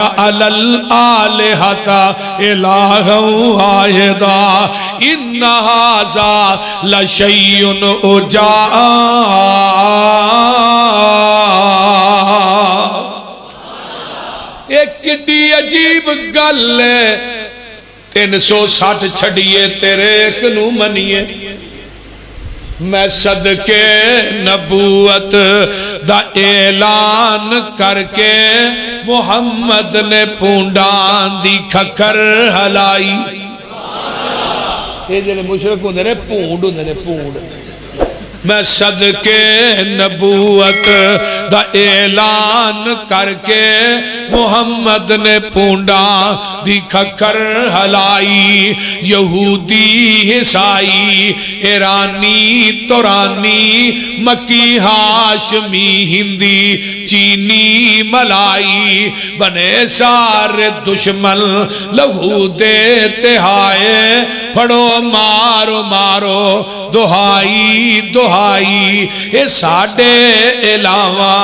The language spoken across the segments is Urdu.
علی الآلہۃ الہا واحدا ان ھذا لشیء عجاب۔ ایک کڈی عجیب گل ہے، 360 چھڑیے تیرے ایک نو منیے۔ میں صدقے نبوت دا اعلان کر کے محمد نے پونڈان دی کھکر ہلائی۔ یہ جنہیں مشرک ہوندے نے پونڈ ہوندے نے پونڈ۔ میں صدقے نبوت دا اعلان کر کے محمد نے پونڈا دی کھکر ہلائی۔ یہودی عیسائی ایرانی تورانی مکی ہاشمی ہندی چینی ملائی بنے سارے دشمن لہو دیتے ہائے پڑھو مارو مارو دہائی دہائی۔ اے ساڑے علاوہ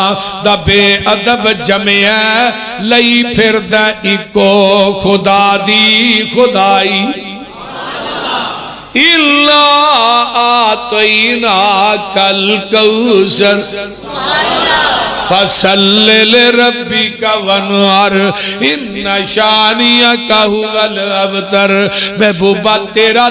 دا بے ادب جمعہ لئی پھر دا ایکو خدا دی خدائی۔ اللہ آتیناک الکوثر فصل لربک وانحر ان شانئک هو الابتر۔ محبوبہ تیرا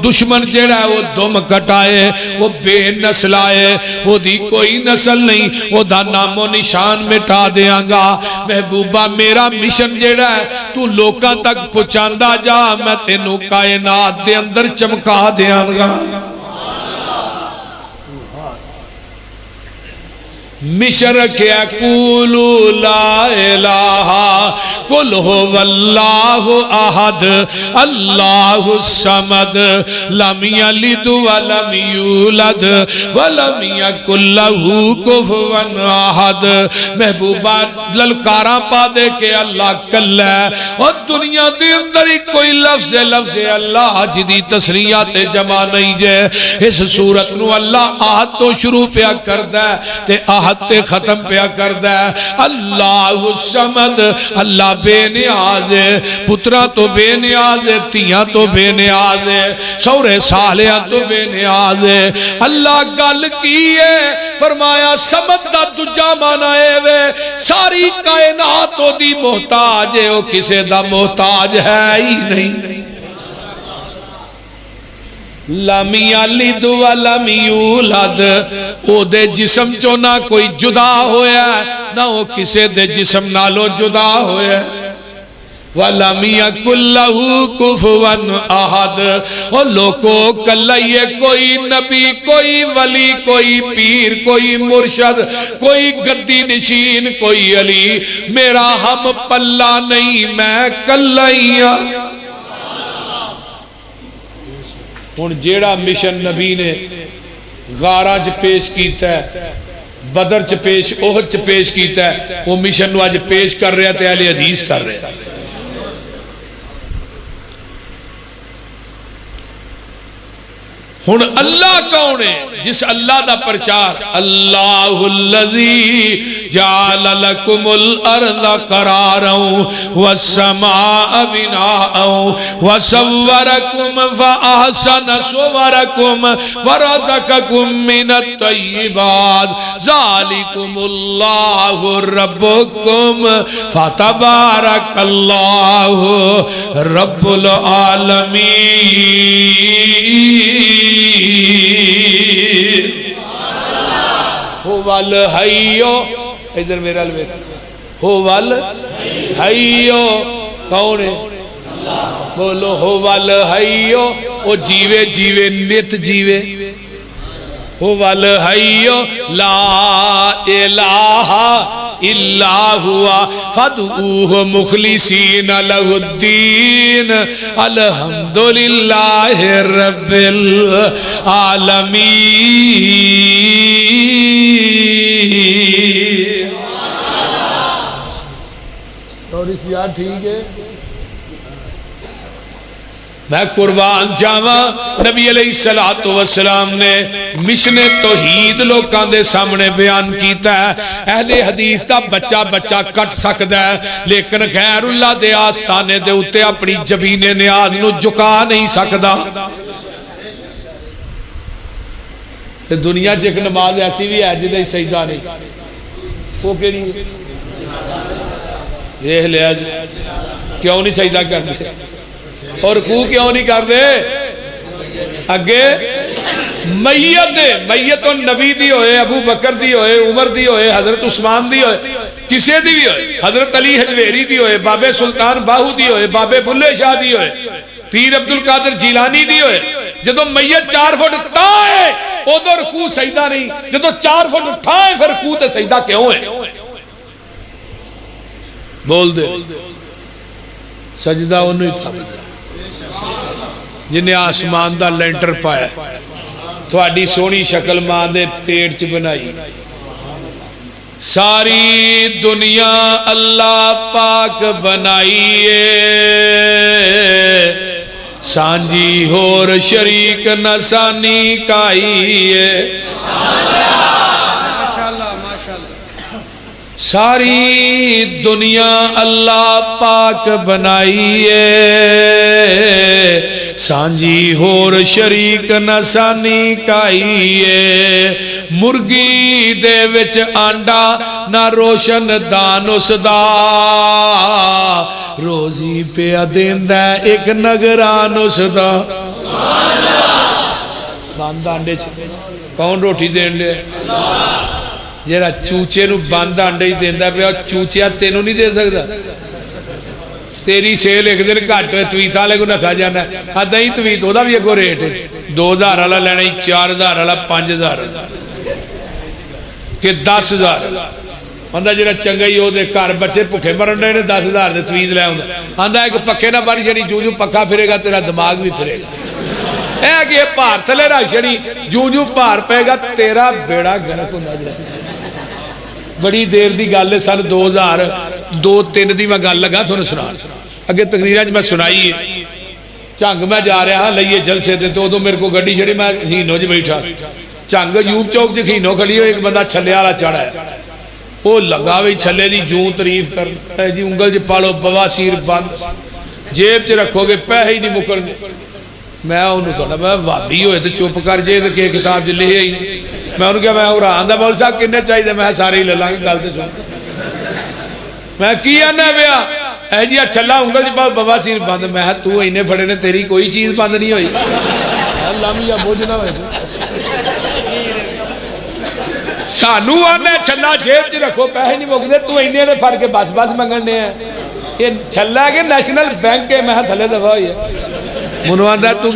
دشمن جڑا ہے وہ دم کٹائے، وہ بے نسل آئے، وہ دی کوئی نسل نہیں، وہ دا نام و نشان مٹا دیاں گا۔ محبوبہ میرا مشن جڑا ہے تو لوکاں تک پہنچاندا جا، میں تینوں کائنات دے اندر چمکا دیاں گا۔ مشن رکھیا قولوا لا الہ قل هو اللہ احد اللہ الصمد لم یلد ولم یولد ولم یکن لہ کفوا احد۔ محبوبہ للکاراں پا دے کہ اللہ کل ہے، اور دنیا دے اندر ہی کوئی لفظ اللہ جدی تصریحات جمع نہیں جے۔ اس صورت نو اللہ احد تو شروع پیا کردہ تے احد تے ختم پیا کردہ ہے۔ اللہ الصمد، اللہ بے نیاز ہے، پترہ تو بے نیاز ہے، تیاں تو بے نیاز ہے، سورے صالحہ تو بے نیاز ہے۔ اللہ گل کی ہے، فرمایا سمد دا دجا مانائے وے ساری کائنات دی محتاج ہے، وہ کسے دا محتاج ہے ہی نہیں۔ لم یلد ولم یولد، او دے جسم چو نہ کوئی جدا ہویا ہے، نہ وہ کسے دے جسم نالو جدا ہویا ہے۔ وَلَمْ يَكُنْ لَهُ كُفُوًا أَحَدٌ۔ اور لوگوں کلائیے کوئی نبی، کوئی ولی، کوئی پیر، کوئی مرشد، کوئی گدی نشین، کوئی علی میرا ہم پلہ نہیں، میں کلائیاں۔ ہن جیڑا مشن نبی نے غارہ چ پیش کیتا ہے، بدر چ پیش، احد چ پیش کیتا ہے، وہ مشن نو اج پیش کر رہے ہیں تے اہل حدیث کر رہے ہیں۔ ہن اللہ کون ہے؟ جس اللہ دا پرچار اللہ الذی جعل لکم الارض قرارا والسماء بناء وصورکم فاحسن صورکم ورزقکم من الطیبات ذالکم اللہ ربکم فتبارک اللہ رب العالمین۔ هو الحی، ادھر میرا الوید، هو الحی کون ہے؟ بولو هو الحی، وہ جیوے جیوے نت جیوے۔ هو الحی لا الہ الا ہوا فادعوہ مخلصین لہ الدین الحمدللہ رب العالمین۔ اور اس یاد ٹھیک ہے؟ میں قربان جاواں نبی علیہ الصلوۃ والسلام نے مشن توحید لوکاں دے سامنے بیان کیتا ہے. اہل حدیث دا بچہ بچہ کٹ سکدا ہے لیکن غیر اللہ دے آستانے دے اوتے اپنی جبین نیاز نو جھکا نہیں سکدا. تے دنیا چ ایک نماز ایسی بھی ہے جدے سجدہ نہیں. وہ کیڑی دیکھ لیا جی. کیوں نہیں سجدہ کرتے اور رکوع کیوں نہیں کرتے؟ اگے میت نبی دی ہوئے، ابو بکر دی ہوئے، عمر دی ہوئے، حضرت عثمان دی ہوئے، کسے دی بھی ہوئے، حضرت علی حجویری دی ہوئے، بابے سلطان باہو دی ہوئے، بابے بلے شاہ دی ہوئے، پیر عبدالقادر جیلانی دی ہوئے. جدو میت 4 فٹ تا ہے ادھر رکوع سجدہ نہیں، جدو 4 فٹ اٹھا ہے پھر رکوع تے سجدہ کیوں ہے؟ بول دے سجدہ انہوں ہی تھا جنہیں آسمان دا لینٹر پایا، تھوڑی سونی شکل ماں دے پیٹ چ بنائی. ساری دنیا اللہ پاک بنائیے، سانجی ہور شریک نسانی کائیے. ساری دنیا اللہ پاک بنائیے، سانجی ہور شریک نسانی کائیے. مرگی دے وچ آنڈا نہ روشن دان اس دا، روزی پیا دیندہ ایک نگران اس دا. بند آنڈے کون روٹی دین لے؟ جیڑا چوچے نو بند آنڈے ہی دیندہ پہ اور چوچیا تینوں نہیں دے سکتا. تیری سیل ایک دن کٹ ہوئے تویت آلے کو نسا جانا ہے. آدھا ہی تویت ہوتا بھی ایک ریٹ ہے 2000 والا لینا ہی 4000 والا 5000 کہ 10000. آدھا جیڑا چنگا ہی ہو دے کار بچے پکھے مرن رہے نے 10000 دے تویت لے ہوں. آدھا ایک پکھے نہ باری شنی جو جو پکھا پھرے گا تیرا دماغ بھی پھرے گا. اے کہ یہ پار تھلے رہا شنی جو جو پار پہ گا تیرا بیڑا گرک ہونا جائے. بڑی دیر دی گالے سن 2002-03 دی میں گال لگا تھوڑے سنا اگے تقریرہ میں سنائی ہے. چانگ میں جا رہا لئیے جلسے دے تو میرے کو گڑی چھڑی میں خینوں جی بیٹھا. چانگ یوب چوک جی خینوں کھلی ہو ایک بندہ چھلے آلا چڑھا ہے. وہ لگا بھی چھلے دی جوں تریف کر جی انگل جی پالو بواسیر بند جیب چ رکھو گے پہ ہی نہیں مکر گے. میں انہوں تھوڑا میں وابی ہوئے تو چوپ کر جے تو کہ کتاب جلے ہی میں انہوں کہا میں قرآن دا بول صاحب کنے چاہیے دے میں سارے ہی للہ کی گالتے سن میں کیا نہ بیا اے جی اچھلا انگل جی بابا سیر بند میں تو انہیں پڑھے نے تیری کوئی چیز بند نہیں ہوئی. اللہ میں یہ بوجھ نہ ہوئے سانو آنے چھلا جیب جی رکھو پیسے نہیں موک دے تو انہیں نے پھڑ کے بس بس منگنے ہیں. یہ چھلا ہے کہ نیشنل بینک کے میں تھلے دفعہ ہوئی ہے. منوان دا تو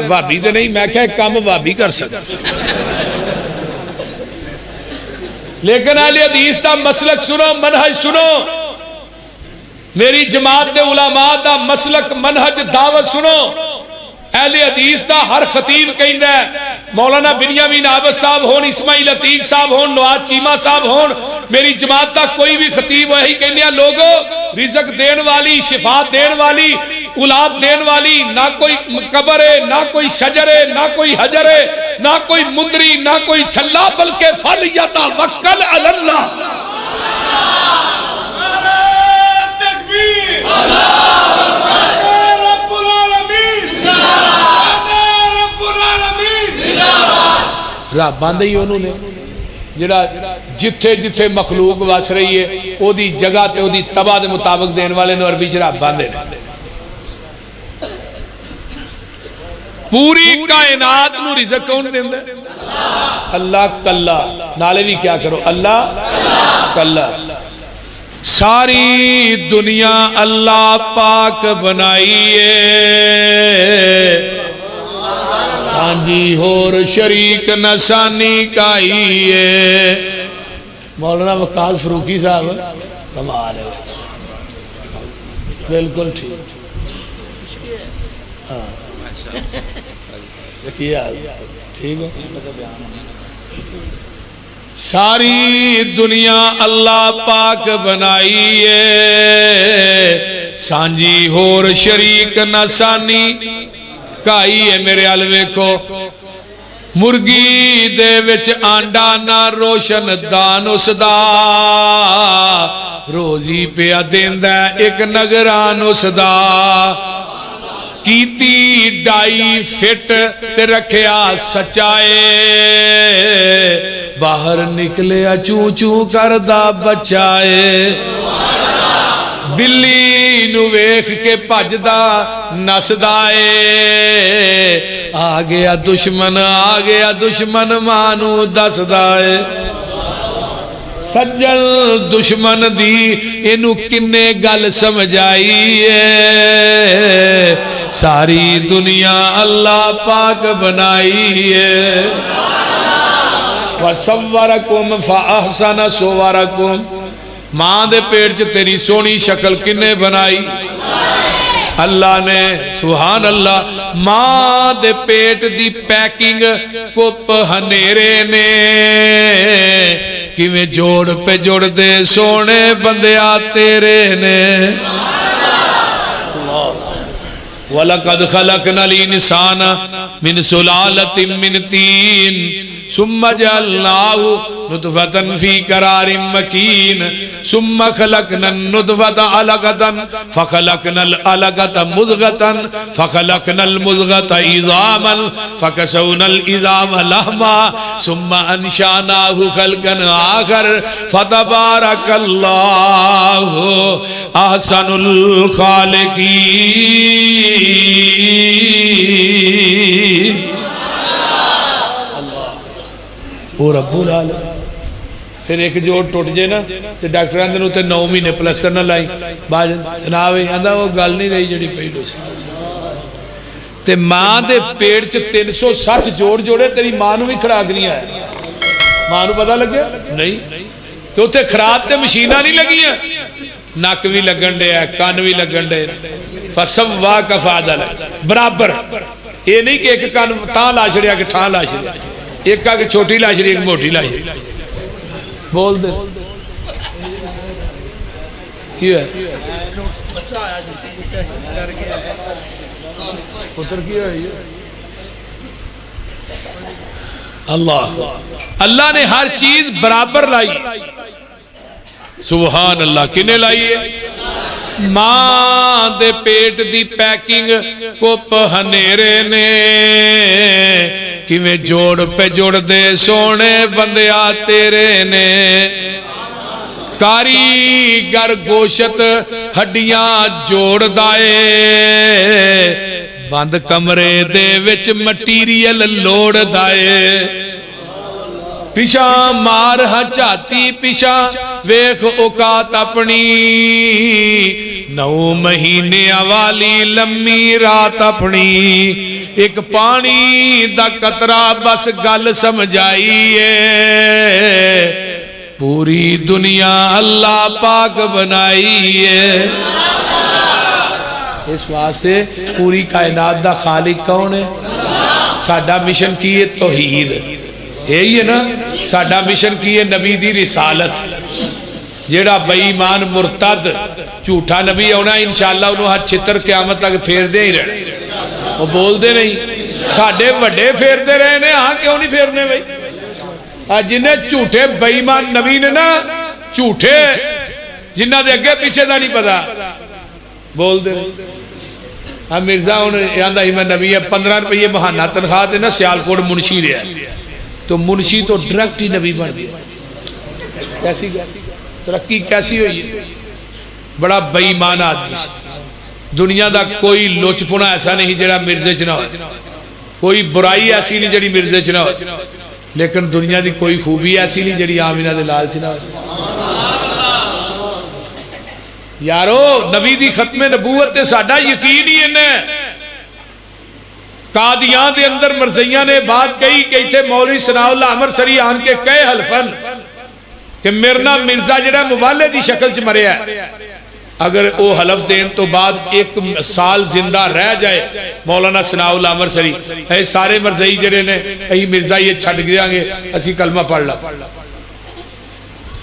وابی تو نہیں میں کہا ایک کام وابی کر سکتا لیکن اہل حدیث دا مسلک سنو منہج سنو. میری جماعت دے علماء دا مسلک منہج دعوت سنو. اہل حدیث دا ہر خطیب کہیں ہے مولانا بنیامین عابد صاحب ہون اسماعیل عتیق صاحب ہون نواز چیمہ صاحب ہون میری جماعت دا کوئی بھی خطیب وہی کہنے ہیں لوگوں رزق دین والی شفا دین والی اولاد دین والی نہ کوئی قبر ہے نہ کوئی شجر ہے نہ کوئی حجر ہے نہ کوئی مندری نہ کوئی چھلا بلکہ فَلْيَتَوَكَّلْ عَلَى اللَّهِ. رب آندے ہی انہوں نے جڑا جتھے جتھے مخلوق وس رہی ہے او دی جگہ تے او دی تباہ دے مطابق دین والے نو عربی چ رب آندے نے. پوری کائنات نو رزق کون دیندا ہے؟ اللہ کلا. نالے بھی کیا کرو اللہ کلا. ساری دنیا اللہ پاک بنائیے سانجی ہور شریک نسانی کائیے. مولانا وقال فروقی صاحب کمال ہے بالکل ٹھیک. ٹھیک ہے. ساری دنیا اللہ پاک بنائیے سانجی ہور شریک نسانی پکائی ہے میرے ال ویکھو مرغی دے وچ آنڈا نہ روشن دان اس دا روزی پیا دیندا ایک نگران اس دا کیتی ڈائی فٹ تے رکھیا سچائے باہر نکلیا چوں چوں کردہ بچائے بلی نو ویکھ کے بھجدا نسدا اے آ گیا دشمن ماں نو دسدا اے سجن دشمن دی اینو کنے گل سمجھائی ہے ساری دنیا اللہ پاک بنائی ہے وَصَوَّرَكُمْ فَأَحْسَنَ صُوَرَكُمْ ماں دے پیٹ چ تیری سونی شکل کنے بنائی اللہ نے سبحان اللہ ماں دے پیٹ دی پیکنگ کپ ہنیرے نے کیویں جوڑ پہ جوڑ دے سونے بندیا تیرے نے وَلَقَدْ خَلَقْنَا الْإِنسَانَ مِنْ سُلَالَةٍ مِنْ طِينٍ ثُمَّ جَعَلْنَاهُ نُطْفَةً فِي قَرَارٍ مَكِينٍ ثُمَّ خَلَقْنَا النُّطْفَةَ عَلَقَةً فَخَلَقْنَا الْعَلَقَةَ مُضْغَةً فَخَلَقْنَا الْمُضْغَةَ عِظَامًا فَكَسَوْنَا الْعِظَامَ لَحْمًا ثُمَّ أَنشَأْنَاهُ خَلْقًا آخَرَ فَتَبَارَكَ اللَّهُ أَحْسَنُ الْخَالِقِينَ او رب العالمین پھر ایک جوڑ ٹوٹ جائے نا تو ڈاکٹر آندے نو تے 9 مہینے پلسٹر نہ لائی بعد جناب آندا وہ گل نہیں رہی جڑی پہلو سی تے ماں دے پیٹ چ 360 جوڑ جوڑے تیری ماں نو بھی کھڑاک نہیں آیا ماں نو پتہ لگیا نہیں تو تے خراب تے مشیناں نہیں لگیاں نک بھی لگن دے کان بھی لگن دے فَسَوَّاكَ فَعَدَلَكَ برابر یہ نہیں کہ ایک کان تاں لا چھڑیا کہ ٹھاں لا چھڑیا ایک کا کہ چھوٹی لا چھڑی ایک موٹی لا چھڑی بول دے کیوں ہے پتر کیوں ہے اللہ نے ہر چیز برابر لائی سبحان اللہ کنے لائی ہے ماں دے پیٹ دی پیکنگ کپ ہنیرے نے کیویں جوڑ پہ جوڑ دے سونے بندیا تیرے نے کاریگر گوشت ہڈیاں جوڑ دائے بند کمرے دے وچ مٹیریل لوڑ دائے پیشاں مار ہچاتی پیشاں ویخ اوقات اپنی 9 مہینے والی لمبی رات اپنی ایک پانی دا قطرہ بس گل سمجھائیے پوری دنیا اللہ پاک بنائیے اس واسطے پوری کائنات دا خالق کون ہے ساڈا مشن کی ہے توحید یہی ہے نا ساڈا مشن کی ہے نبی دی رسالت جیڑا بے ایمان مرتد جھوٹا نبی ہونا انشاءاللہ انہوں ہر چھتر قیامت تک پھیر دے ہی رہے وہ بول دے نہیں ساڑھے وڈے پھیر دے رہے ہیں ہاں کیوں نہیں پھیرنے بھائی جنہیں جھوٹے بے ایمان نبی نے نا جھوٹے جنہ دے اگے پیچھے دا نہیں پتا بول دے ہاں مرزا انہیں یاندہ ہی میں نبی ہے 15 روپے بہانہ تنخواہ دے نا سیالکوٹ منشی رہا تو منشی تو ڈائریکٹ ہی نبی بن گیا کیسی ترقی کیسی ہوئی ہے بڑا بے ایمان آدمی دنیا دا کوئی لوچپنا ایسا نہیں جڑا مرزے چ نہ ہو کوئی برائی ایسی نہیں جڑی مرزے چ نہ ہو لیکن دنیا دی کوئی خوبی ایسی نہیں جڑی آمینہ دے لال چ نہ ہو یارو نبی دی ختم نبوت تے ساڈا یقین ہی انہیں قادیان دے اندر مرزیاں نے بات کہی کہ اتھے مولوی ثناء اللہ احمد سری آن کے کہے حلفن کہ مرنا مرزا جڑا موالے دی شکل چ مریا ہے اگر او حلف دین تو بعد 1 سال زندہ رہ جائے مولانا ثناء اللہ احمد سری اے سارے مرزائی جڑے نے اے مرزا یہ چھٹ گیا گے اسی کلمہ پڑھ لا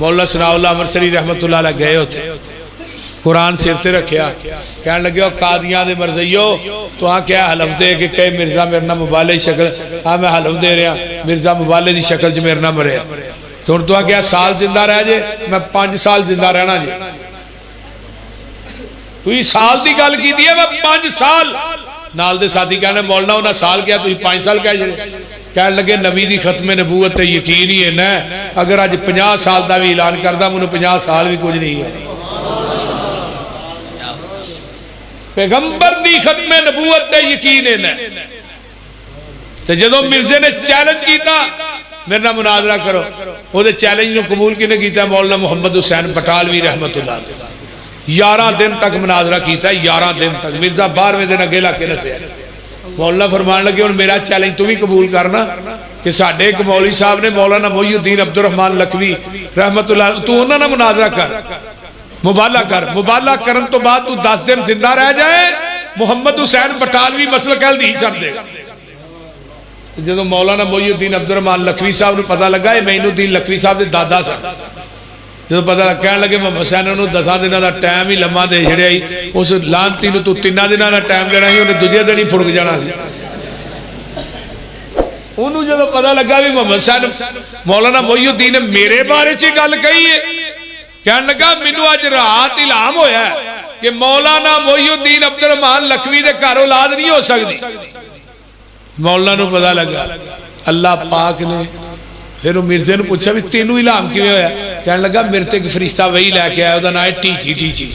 مولانا ثناء اللہ احمد سری رحمت اللہ علیہ گئے ہوتے قرآن سر تے رکھیا کہنے لگے او قادیاں دے مرزیو تو ہاں کیا حلف دے کہ کئی مرزا میرے نام مبالے شکل ہاں میں حلف دے رہا مرزا مبالے دی شکل جو میرے نام مرے تو ہاں کیا سال زندہ رہ جے میں 5 سال زندہ رہنا جے تو یہ سال دی گل کی دیئے میں 5 سال نال دے ساتھی کہنے مولانا انہا سال کیا تو یہ 5 سال کہہ جڑے کہنے لگے نبی دی ختم نبوت تے یقین ہی ہے نا اگر آج 50 سال دا بھی اعلان کردہ منہ 50 سال بھی کچھ نہیں ہے پیغمبر دی ختم نبوت تے یقین ہے نا تو جدو مرزے نے چیلنج کیتا میرے نام مناظرہ کرو وہ دے چیلنج نے قبول کی نے کیتا مولانا محمد حسین پٹالوی رحمت اللہ 11 دن تک مناظرہ کیتا 11 دن تک مرزا 12ویں دن اگے لاکے نہ سے مولانا فرمان لگے اور میرا چیلنج تمہیں قبول کرنا کہ ساڑھے ایک مولوی صاحب نے مولانا محی الدین عبد الرحمن لکھوی رحمت اللہ تو انہوں نے مناظرہ کر مبالغہ کرن تو بعد تو 10 دن زندہ رہ جائے محمد حسین بٹالوی مسئلہ کہل نہیں چڑھ دے جدو مولانا محی الدین عبد الرحمن لکھوی صاحب نے پتہ لگا ہے معین الدین لکھوی صاحب دے دادا سا جدو پتہ لگا کہنے لگے محمد حسین انہوں 10 دنوں دا ٹائم ہی لمحہ دے چھڑے آئی اس لانتی نو تو 3 دنوں دا ٹائم دینا ہی انہیں دوجے دن ہی پھڑک جانا سی انہوں جدو پتہ لگا بھی محمد حسین مولانا محی الدین نے میرے بارے چی گل کہی ہے کہنے لگا منو آج رات الہام ہویا ہے کہ مولانا محی الدین عبد الرحمن لکھوی دے گھر اولاد نہیں ہو سکتی مولانا نو پتہ لگا اللہ پاک نے پھر وہ مرزے نے پوچھا بھی تینوں الہام کیوں ہویا کہنے لگا میرے تے کہ فرشتہ وہی لے کے آیا وہ نام ہے ٹیچی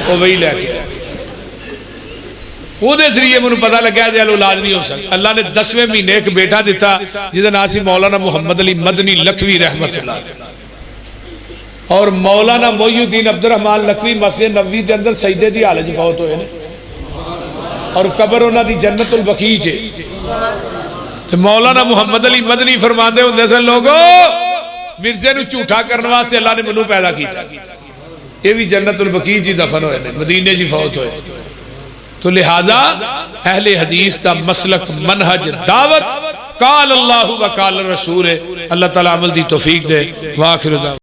وہ وہی لے کے آیا وہ دے ذریعے منو پتہ لگا ہے دیال اولاد نہیں ہو سکتا اللہ نے 10ویں مہینے ایک بیٹا دیتا جسے ناسی مولانا محمد علی مدنی لکھوی رحمت اللہ اور مولانا محی الدین عبد الرحمن لکھوی مسجد نبوی دے اندر سجدے دی حالت فوت ہوئے اور قبر انہاں دی جنت البقیع ہے تو مولانا محمد علی مدنی فرماندے ہوندے سن لوگو مرزے نو جھوٹا کرنے واسطے اللہ نے منو پیدا کیتا یہ بھی جنت البقیع جی دفن ہوئے مدینے جی فوت ہوئے تو لہذا اہل حدیث دا مسلک منہج دعوت قال اللہ و قال رسول اللہ تعالی عمل دی توفیق دے وآخر دعوت